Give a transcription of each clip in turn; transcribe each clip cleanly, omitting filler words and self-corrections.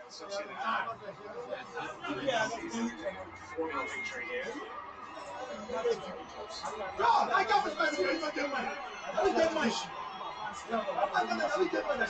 Sociedad. Season 4-0 victory here. I can't respect you. I don't get money. I don't get money. I don't get money.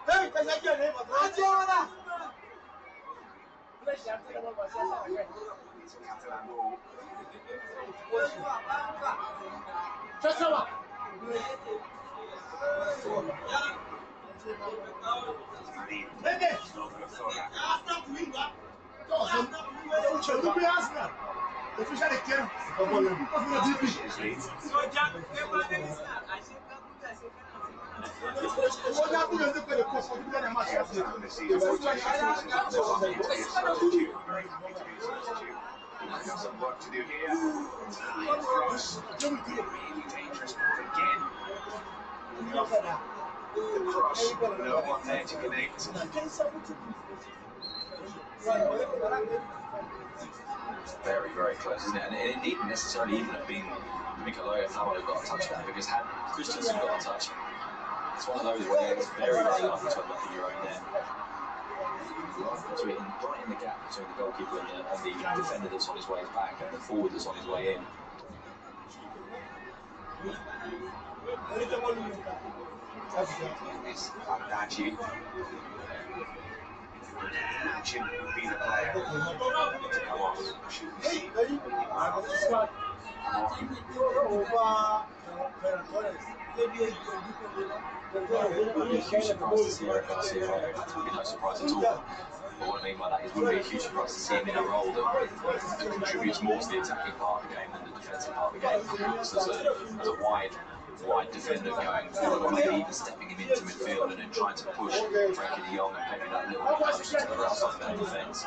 Hey, big Some work to do here. Cross. Really dangerous move again. The cross. No one there to connect. Very, very close, isn't it? And it needn't necessarily even have been Mikhailo Thamel who got a touchdown, because had Christensen got a touch, it's one of those where it's very, very lucky to have nothing your own there. Right in the gap between the goalkeeper and the defender that's on his way back and the forward that's on his way in. It's Adachi. Jim would be the player to come off. Should we see? Surprised to see Eric Garcia. Would be no surprise at all. But what I mean by that is, it would be a huge surprise to see him in a role that contributes more to the attacking part of the game than the defensive part of the game. So as a wide defender going forward, or maybe even stepping him into midfield and then trying to push Frankie de Jong and maybe that little bit closer to the right side of that defence.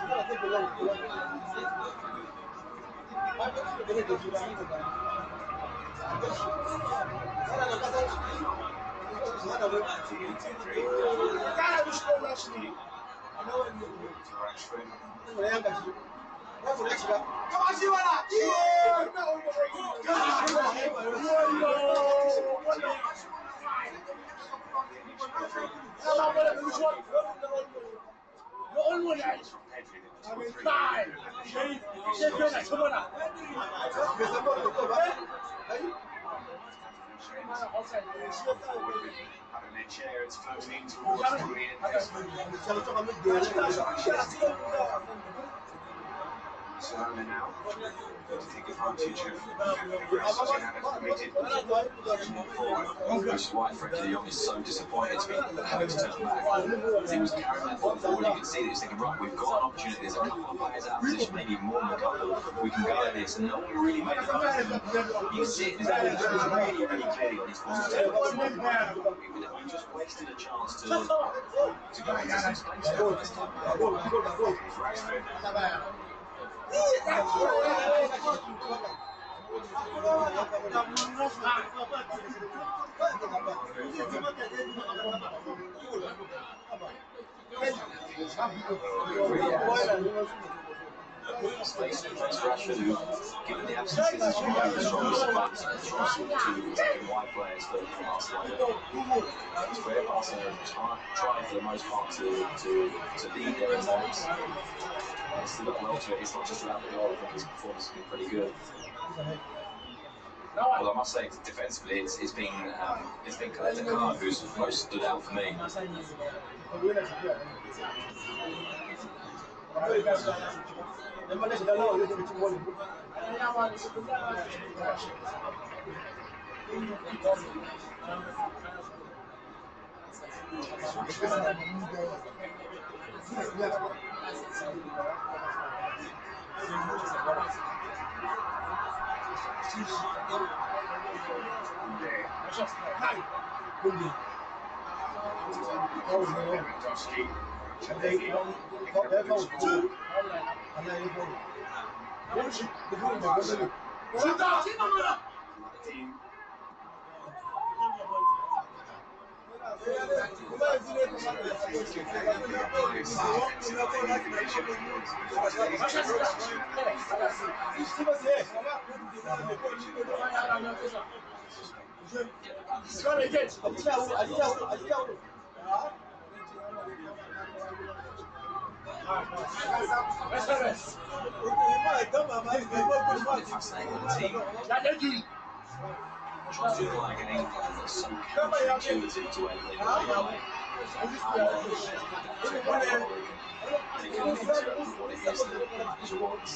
It's floating towards Barcelona now to take advantage of everyone else Sociedad has committed forward. Which is why Frankie de Jong is so disappointed to be having to turn back. As he was carrying that ball forward, you can see that he's thinking, right, we've got an opportunity, there's a couple of players out of position, maybe more than a couple, we can go at this, and no one really made it up. You can see it, his ability was really, really clearly on his positive. We just wasted a chance to go into some space there first time. Space against Rashford, who, given the absences, is probably the strongest of backs and tries to attacking wide players for Barcelona. It's where Barcelona try for the most part to lead their attacks. It's still got well to it. It's not just about the goal. I think his performance has been pretty good. Well, I must say, defensively, it's been Sociedad who's most stood out for me. Tries to apply a game plan that's so counterintuitive to where they play. They can interpret what it is that the manager wants.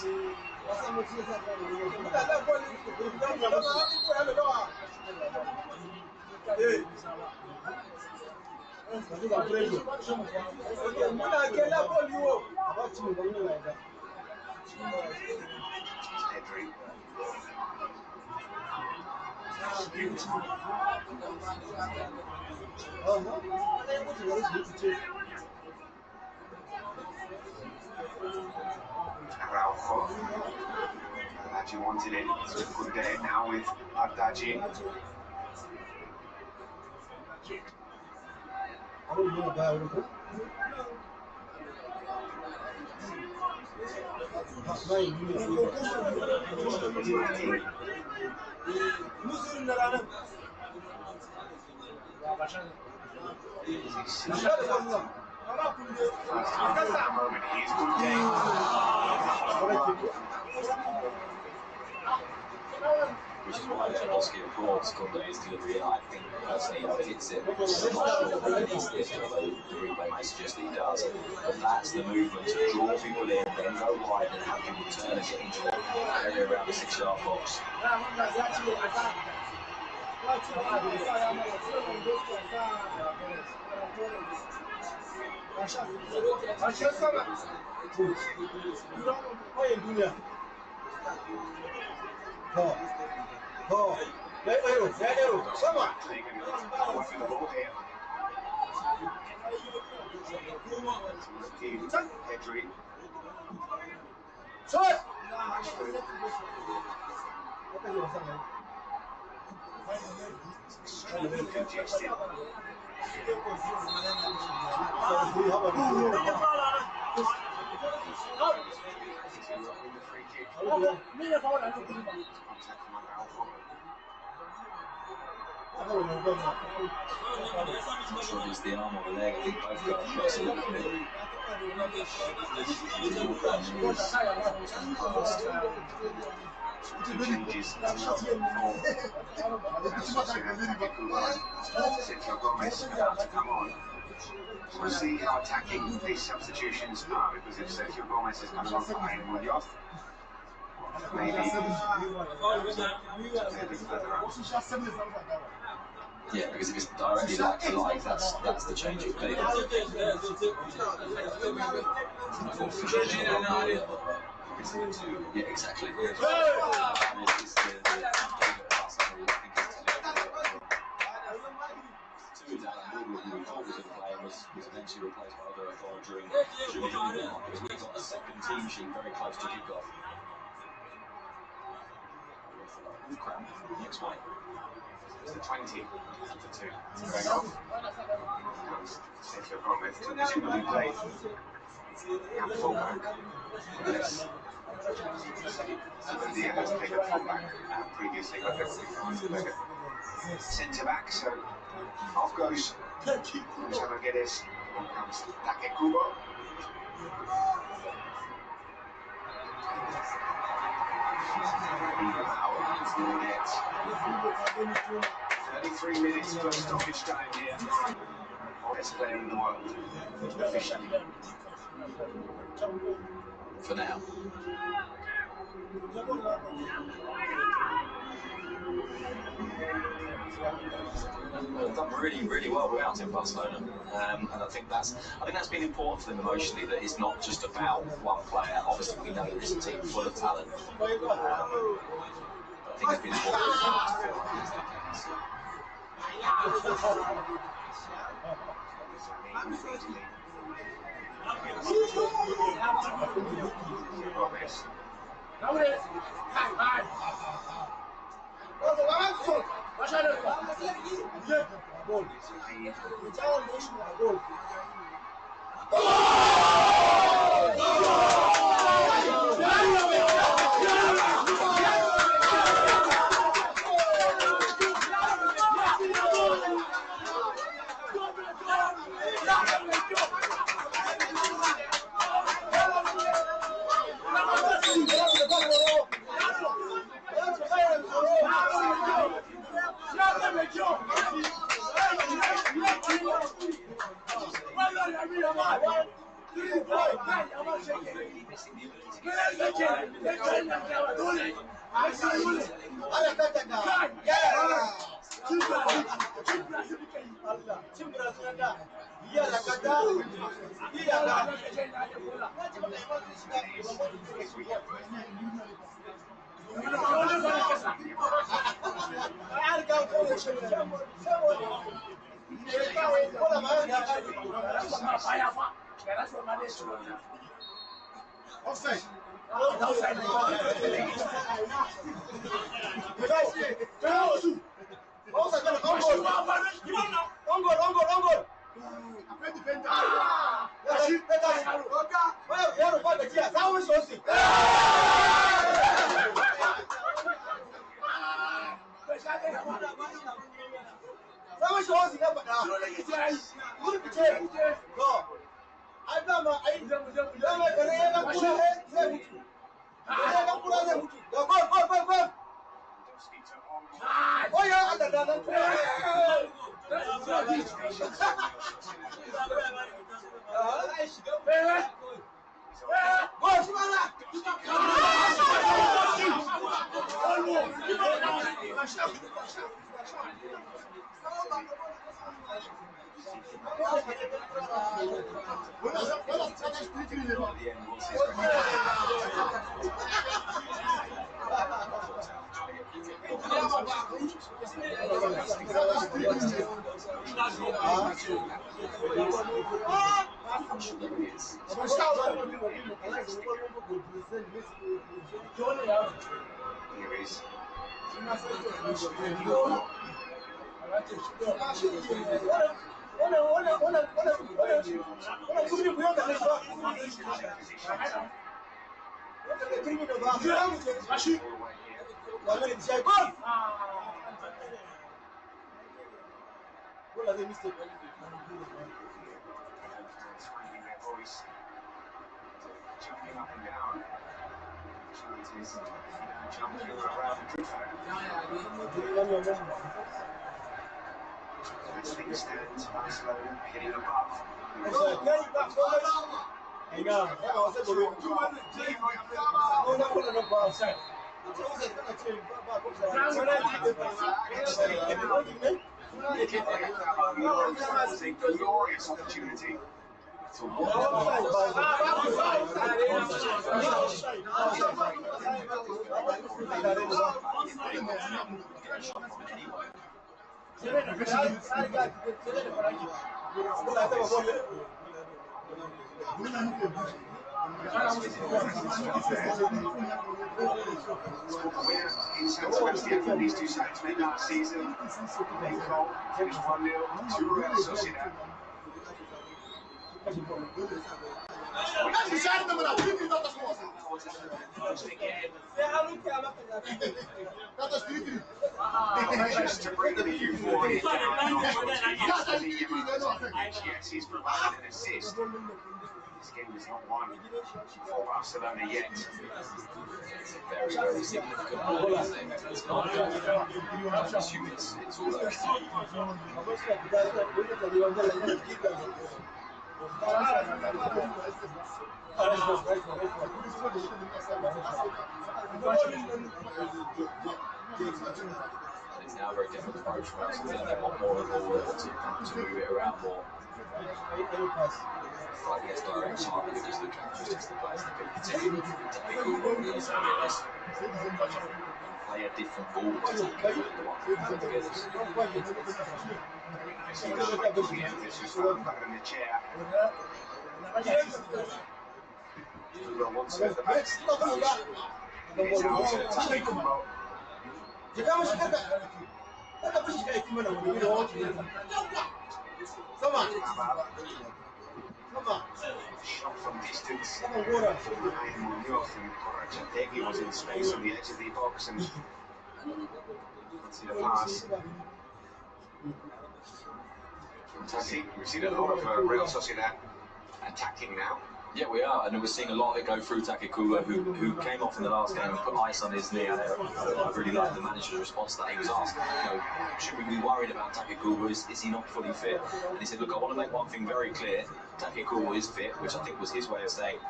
Araujo. Adaji wanted it, so he couldn't get it now with Adaji. Which is why Oscar applauds Condé's delivery. I think personally he hits it. I'm not sure whether he's this, although the replay might suggest that he does. But that's the movement to draw people in, then go wide and have people turn and get into the area around the 6-yard box. Extremely congested. Not sure if it's the arm or the leg. I think both go across a little bit. Changes Sergio Gomez about to come on. We'll see how attacking these substitutions are, because if Sergio Gomez is coming on for Ian Munoz, maybe further up. Yeah, because if it's directly like for like, that's the change of play. Yeah, exactly. Was eventually replaced by Alberto during the mark, because we've got a second team sheet very close to kick-off. Crown, next way. It's the 20 for 2. Going off. Sergio Gomez to presumably play and fullback. Yes. Sociedad has played at fullback previously, but they've centre back, so off goes Sociedad. Comes Takekubo. Net. 33 minutes for stoppage time here. Best player in the world, officially. For now. They've done really, really well without him, Barcelona, and I think that's been important for them emotionally. That it's not just about one player. Obviously, we know there is a team full of talent. I think it's been important for them to feel like this. Offside. Jumping up and down. Jumping around the as things stand, Barcelona heading above. It's a glorious opportunity. In Sociedad from these two sides made last season. Main goal, finished 1-0 to Sociedad. Just to bring the euphoria down, yes, he's provided an assist. This game is not won for Barcelona yet. It's very, very significant. It's not I assume it's all okay. It's now a very different approach for us. They want more of the ball, they want to move it around more. Like less direct target because the characteristics of the players that can continue to be good play a different ball to the one that together. In the chair. Kubo wants it at the back. He's out to attack Kubo. Shot from distance. Munoz and Corrachantegi was in space on the edge of the box and see the pass. We've seen a lot of Real Sociedad attacking now. Yeah, we are, and we're seeing a lot of it go through Takekubo, who came off in the last game and put ice on his knee. I really liked the manager's response to that. He was asked, should we be worried about Takekubo? Is he not fully fit? And he said, look, I want to make one thing very clear. Takekubo is fit, which I think was his way of saying,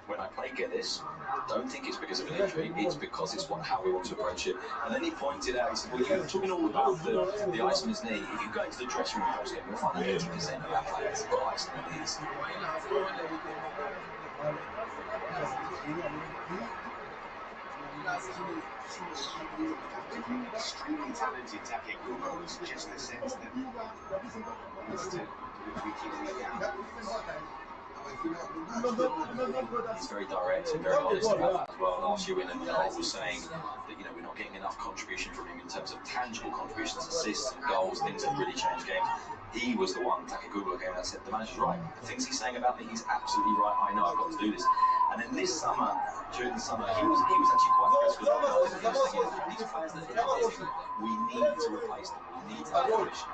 when I play Geddes, don't think it's because of an injury, it's because it's how we want to approach it. And then he pointed out, he said, well, you're talking all about the ice on his knee. If you go into the dressing room post game, you'll find 80% of our players have got ice on their knees. Extremely talented Takekubo is just the sense that he needs to do week in, week out. He's very direct and very honest about that as well. Last year when Noel was saying that we're not getting enough contribution from him in terms of tangible contributions, assists and goals, things that really change games. He was the one, Takekubo came and said, the manager's right. The things he's saying about me, he's absolutely right. I know I've got to do this. And then this summer, during the summer, he was actually quite aggressive because these players that are missing, we need to replace them. We need to have a finish.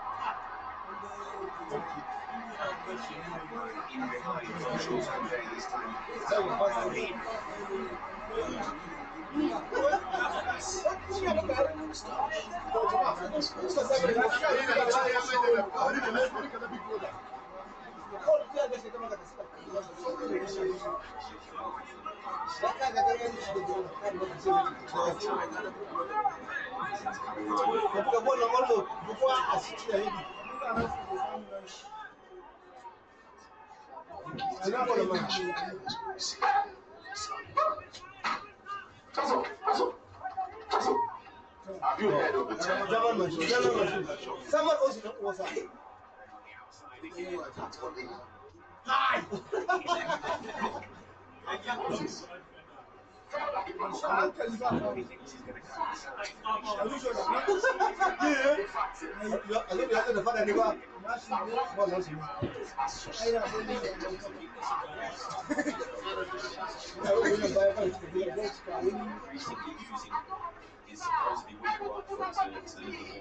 In behind Joshua Sunday this time. He's supposed to be with the right foot to deliver the ball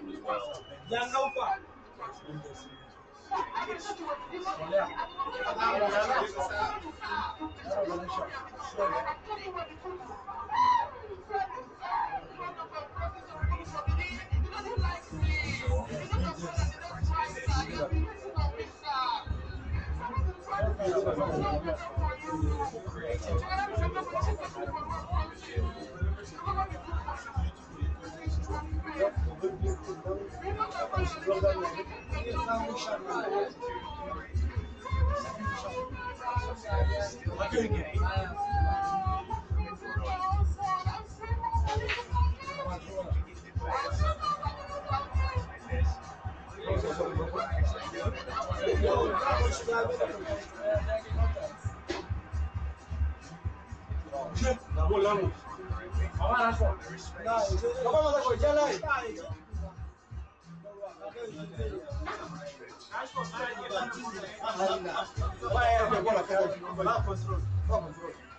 as well.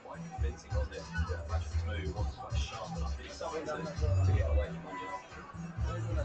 Quite convincing, wasn't it? Rashford's move was quite sharp enough, decided to get away from Onion.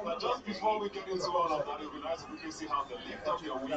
But just before we get into all of that, it would be nice if we can see how the lift of your week.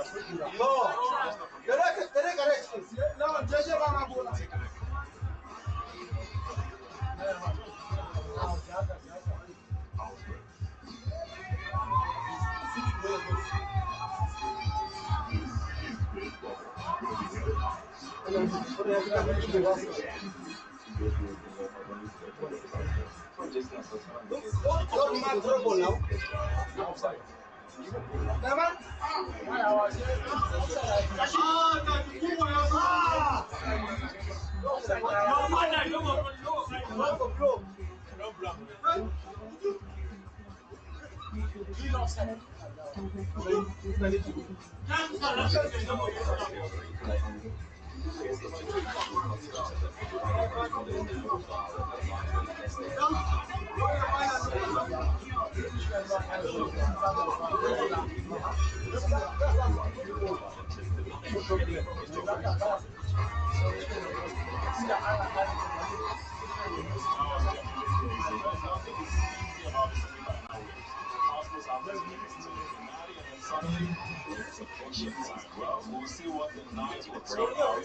Well, we'll see what the night will bring out.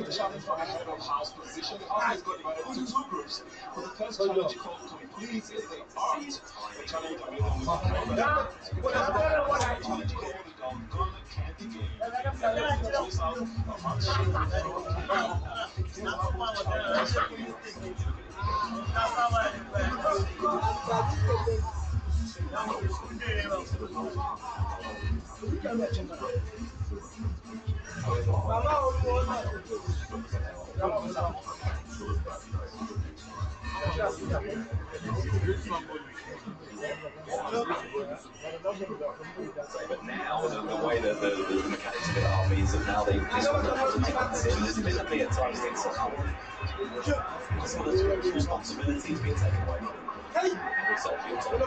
The challenge for head of house position. The house has got divided into two groups. For the first challenge called complete is the art. The challenge available with the challenge called Gonna Candy Game. Choose out a match. But now, the way that the mechanics of it are means that now they sort of have to take that decision. There's admittedly at times things that some of the responsibility is being taken away from them. So it feels like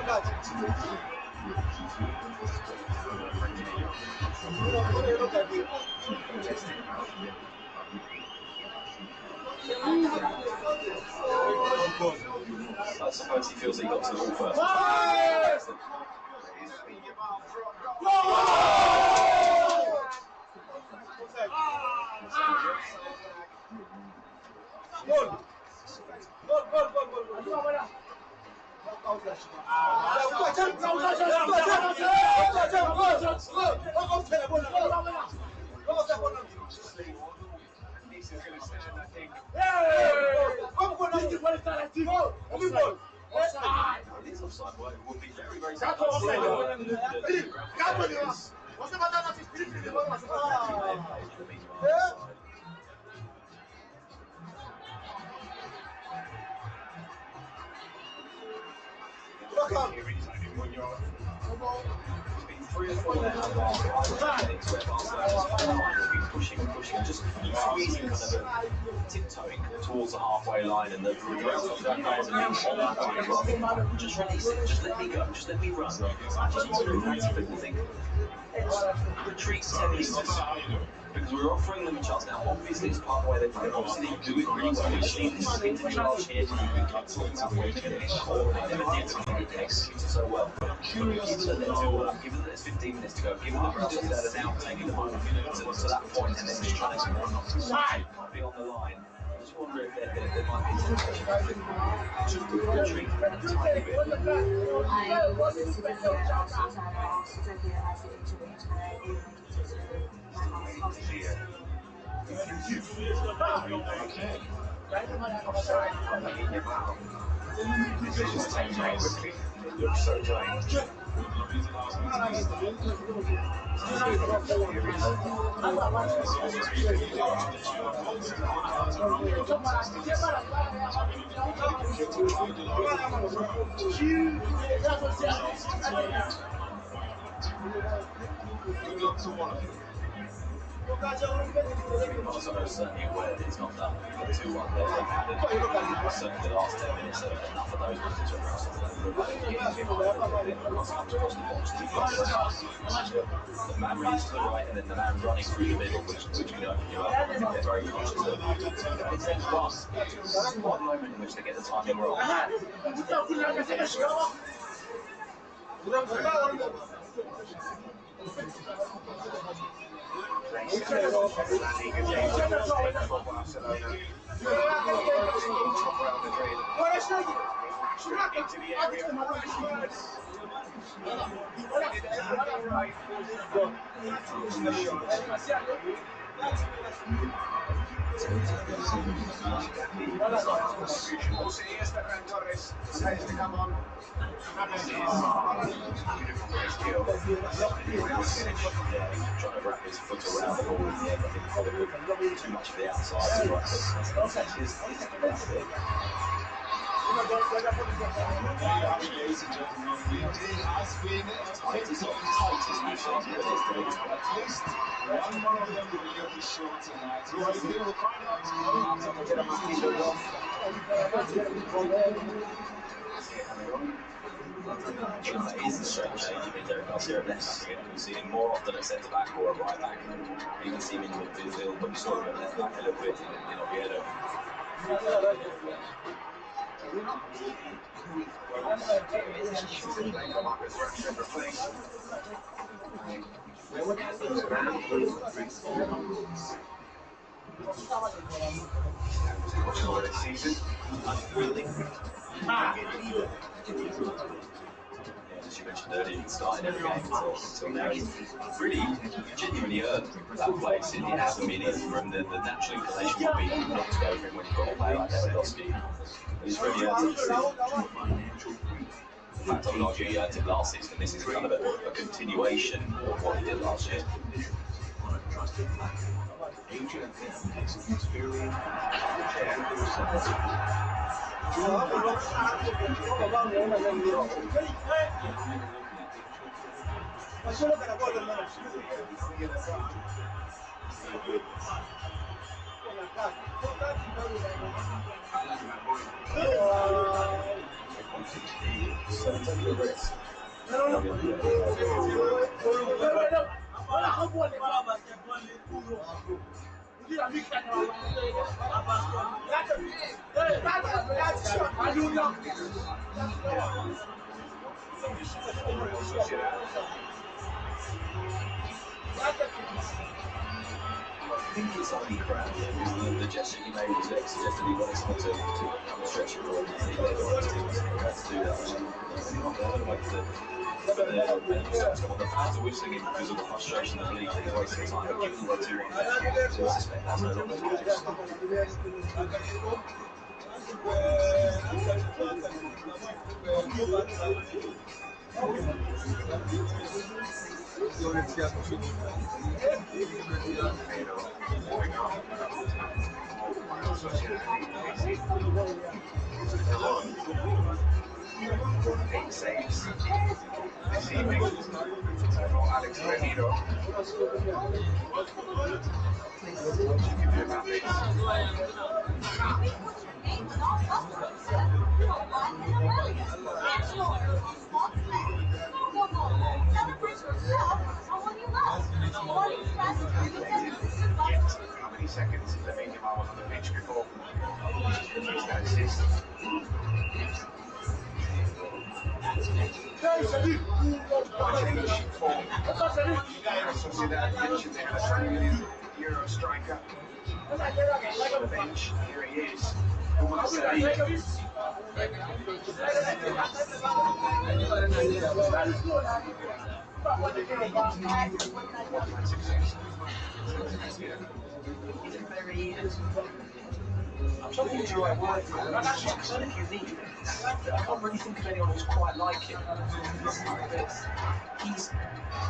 I suppose he feels that he got to the ball first. This offside would be very, very Three or four now, pushing, just squeezing, kind of tiptoeing towards the halfway line, and the just release it, just let me go, just let me run. I just want to people think retreat 10 metres. Because we're offering them a chance now. Obviously, it's part of the way they play. Obviously, they do it really well. We've seen this individual here. They never did something that executes it so well. Given that there's 15 minutes to go, given that Sociedad are now taking the ball to that point, and then just trying to be on the line. I just wonder if there might be temptation just to retreat a tiny bit. Decisions taken quickly. It looks so tight. Good luck to one of you. Barcelona is certainly aware that it's not done. But 2-1 there, they've had it. Certainly the last 10 minutes, enough of those ones to arouse something. The man runs to the right, and then the man running through the middle, which can open you up. They're very conscious of it. It's then plus one moment in which they get the timing wrong. Torres decides to come on. This is beautiful great skill. Trying to wrap his foot around the ball in the end. I think probably too much of the outside. It is a strange change. I mean, Derek Garcia at left back again. We see him more often at centre back or at right back. We even see him in midfield, but we saw him at left back a little bit in Oviedo. This season, Unwilling. As you mentioned earlier, he started every game until now. He's really genuinely earned that place in the outer million from the natural inclination would be not to go for him when you've got a player like Lewandowski. He's really earned it. In fact, I would argue he earned it last season, and this is kind of a continuation of what he did last year. Sociedad. I think it's only Brad, because the gesture he made was suggested he wanted someone to come and stretch it for him. He led on his team to do that. The fans are whistling him because of the frustration of the league. He's wasting time, but given what 2-1 I suspect that's no longer the case. Eight saves this evening for Alex Remiro. What you can do about this? How many seconds the medium I was on the pitch before that assist? Sociedad mentioned they had a €7 million striker on the bench. Here he is. I'm trying to think of the right word for him. He's kind of unique. I can't really think of anyone who's quite like him. He's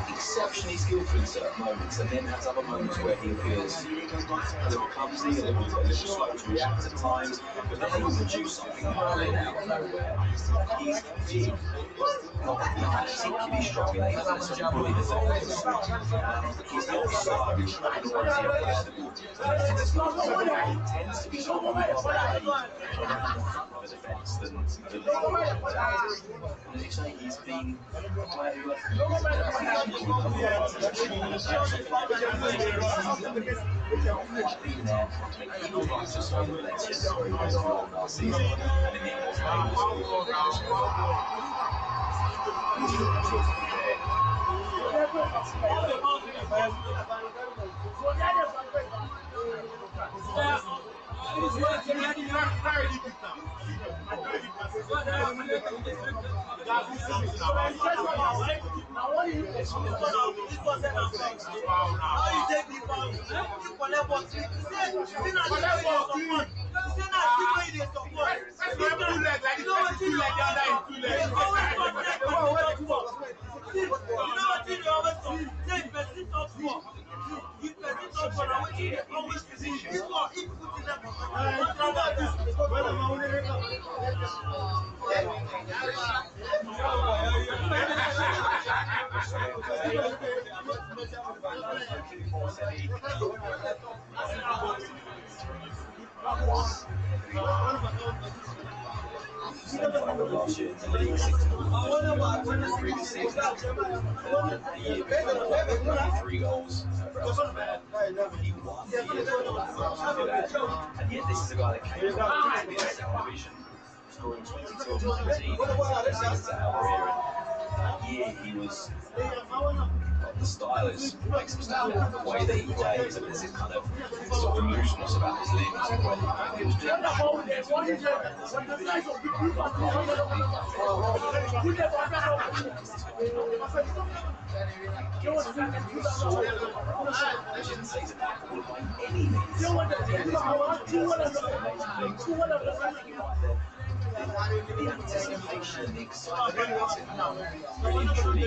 exceptionally skillful in certain moments, and then has other moments where he appears a little clumsy, a little slow to react at times, but then he will produce something brilliant out of nowhere. He's big, not particularly strong, he doesn't necessarily bully the defenders, and he's not slow, nor is he a player that tends to be someone who has of a defence than as you say, he's been a player who been there, he was like just over Valencia last season, and in the end wasn't able to Last year in the league, 6-0. Previous season, the year before, 3 goals for Sociedad. He won the year before Sociedad. And yet this is a guy that came from the second division, scoring 22 of 19 against Almeria. That year he was the style makes him stand out. The way that he plays, and there's this kind of sort of looseness about his limbs. And when he was doing the anticipation and the excitement really truly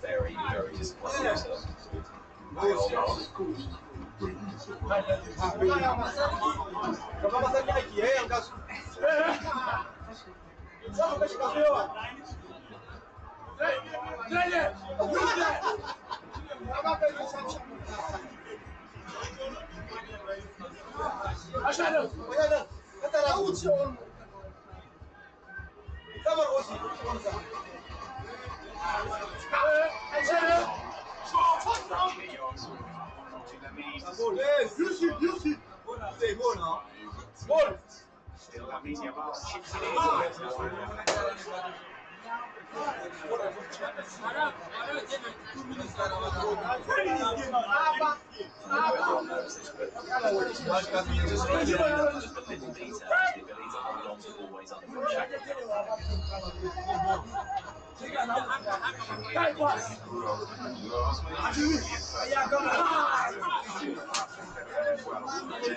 very, very disappointed.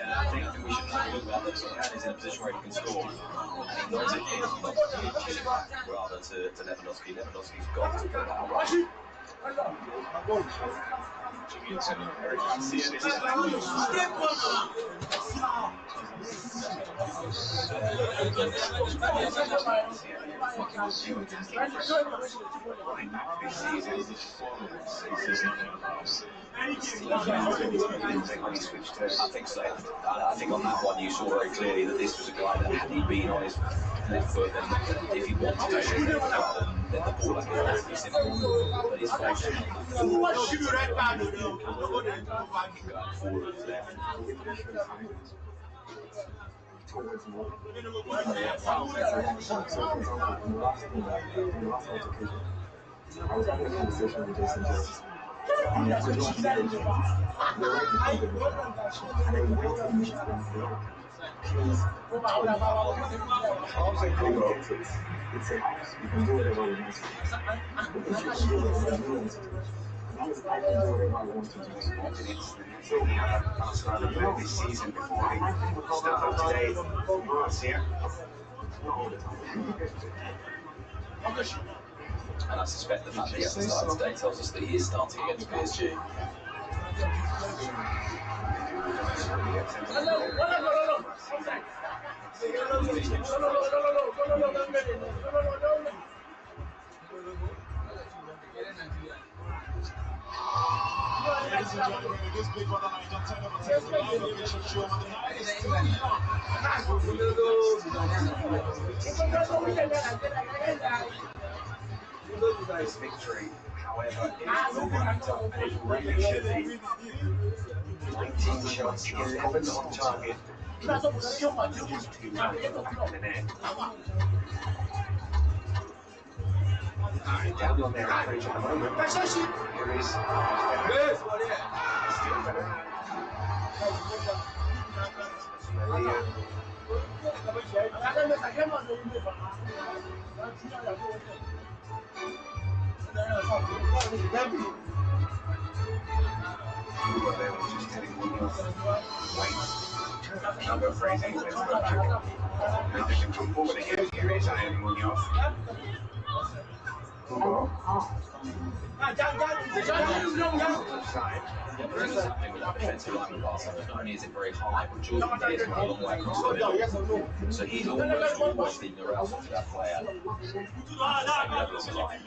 I think we should try to look at this and he's in a position where he can score. And he knows it rather to Lewandowski. Lewandowski's got to put that right. I think so. I think on that one you saw very clearly that this was a guy that had he been on his left foot, and if he wanted to, rather than the ball like it's pretty simple, but it's flagged down. Going forward left. Towards more. In the last altercation, I was having a conversation with Jason Jones. And he asked me to say, you're right in front of me. And then wait till you should go forward. Please, it's a house. You can do whatever you want to. But if you're sure it's a new as long as I can do whatever I want to do. So we have Barcelona played this season before they step up today. Garcia. And I suspect the fact that he hasn't started today tells us that he is starting against PSG. Ladies and gentlemen, this big brother line just turned up and takes the live location show on the highest This victory, however, is momentum and it really should be. 19 shots, 11 on target. Just 2 back in the net. Down on their average at the moment. Here is still better. They were just heading one off. Wait. Number phrasing. Now they can come forward again. Here is Ian Munoz. There is something with that defensive line with Barcelona. Not only is it very high, but Jordan Davis went a long way across the middle. So he's almost leading the route to that player. Same level as the line.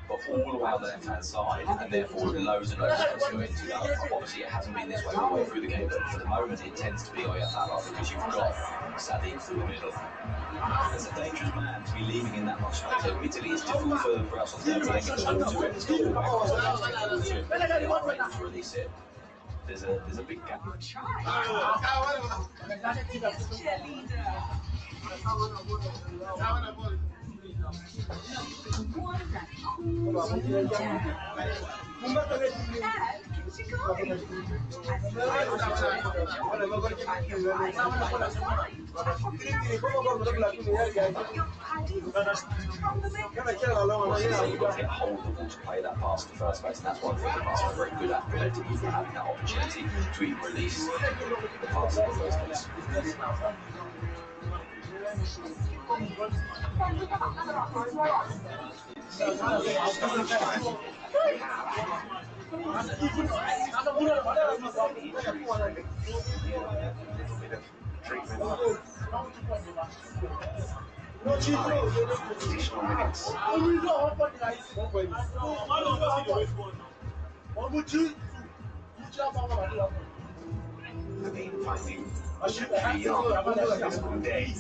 But all the way on the left-hand side, and therefore loads and loads of players go into that. Obviously, it hasn't been this way all the way through the game, but for the moment, it tends to be Oyarzabal because you've got Sadik through the middle. There's a dangerous man to be leaving in that much space. So Italy is difficult for us to then get the ball to it. It's got all back to release it. There's a big gap. You've got to get hold of the ball to play that pass in the first place, and that's what I think the Barcelona are very good at, preventing you from having that opportunity to even release the pass in the first place. Additional minutes. Again, finding young day.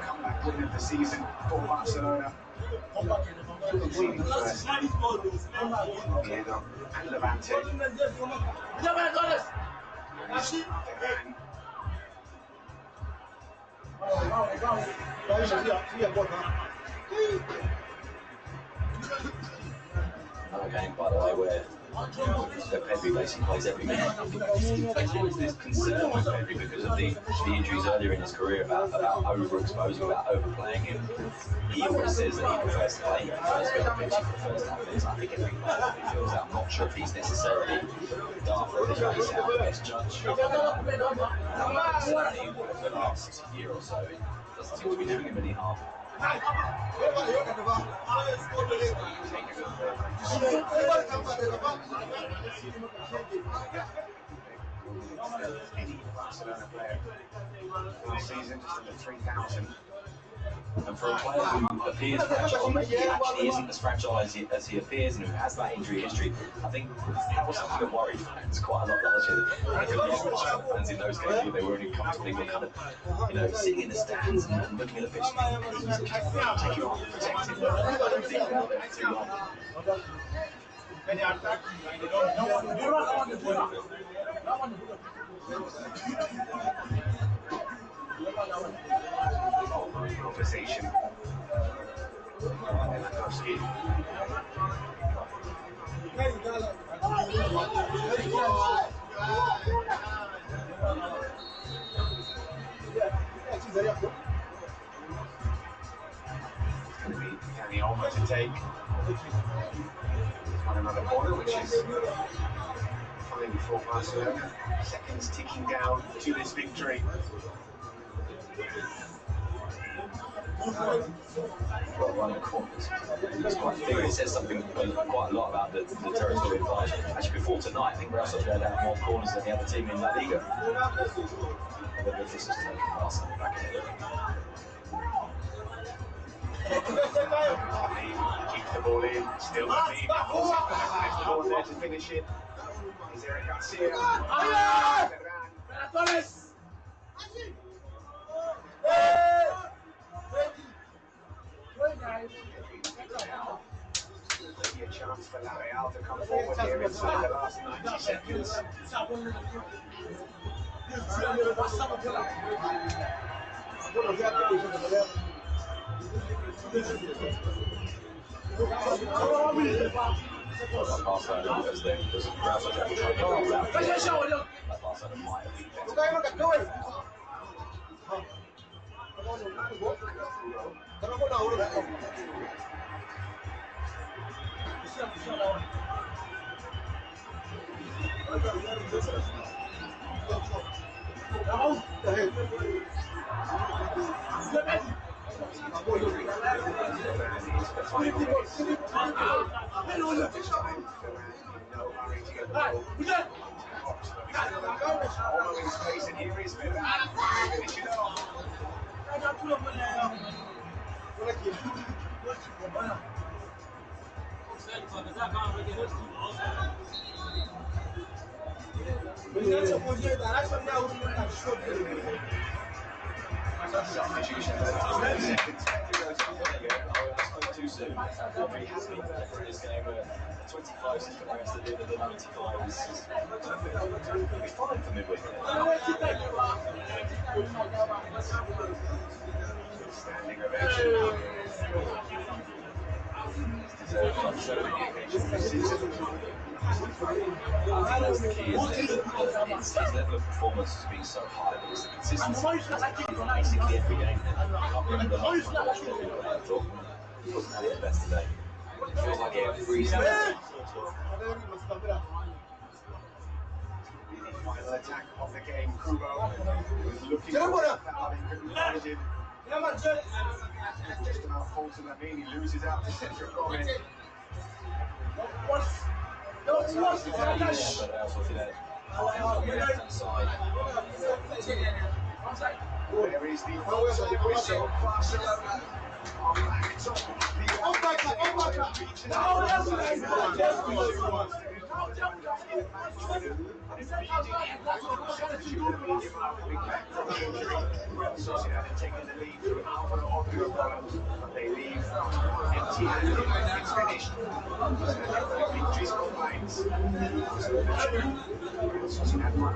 Comeback win of the season for Barcelona. Conceding first. Oviedo and Levante. Barcelona game, by the way, where Pedri basically plays every minute. There's this concern with Pedri because of the injuries earlier in his career about overexposing, about overplaying him. He always says that he prefers to play him, he prefers to be on the pitch, he prefers to have minutes. I think every player probably feels that. I'm not sure if he's necessarily Darth or Pedri out the best judge. Certainly over the last year or so, it doesn't seem to be doing him any harm. Any Barcelona player last season, just under 3,000. And for a player who appears fragile, maybe he actually isn't as fragile as he appears, and who has that injury history, I think that was something that worried fans quite a lot last year. I think the Barcelona fans in those games, they weren't comfortably, were kind of, sitting in the stands and looking at the pitch, thinking, please, take him on, protect him. I don't think they'll be too long. Conversation. It's going to be Danny Olmo to take on another corner, which is fine for Barcelona. Seconds ticking down to this victory. Run the corners. It's quite thick. It says something quite a lot about the territory advantage. Actually, before tonight, I think Real Sociedad had more corners than the other team in La Liga. Whether this is taking Barcelona back ahead. Keeps the ball in, still the team. Left the ball there to finish it. Is Eric Garcia? Maybe a chance for La Real to come forward here inside the last 90 seconds. Barcelona, as Real Sociedad will try and get the ball out. Barcelona might have been better. Too soon. He has been better in this game. 25 since the rest of the 95 is fine for midweek. Standing ovation. That's the key, isn't it? His level of performance has been so high, but it's the consistency. Basically every game. I can't remember the last time I watched him play. I thought he wasn't at his best today. It feels like every single Final attack of the game. Kubo was looking for a foul. He couldn't find it. Just about falls to Lamine. He loses out to Cedric Gomez. There is the full-time whistle. Barcelona are back top. Sociedad are taking the lead through Alvaro Obrador, but they leave empty-handed. It's finished. Victory scorelines. Sociedad 1.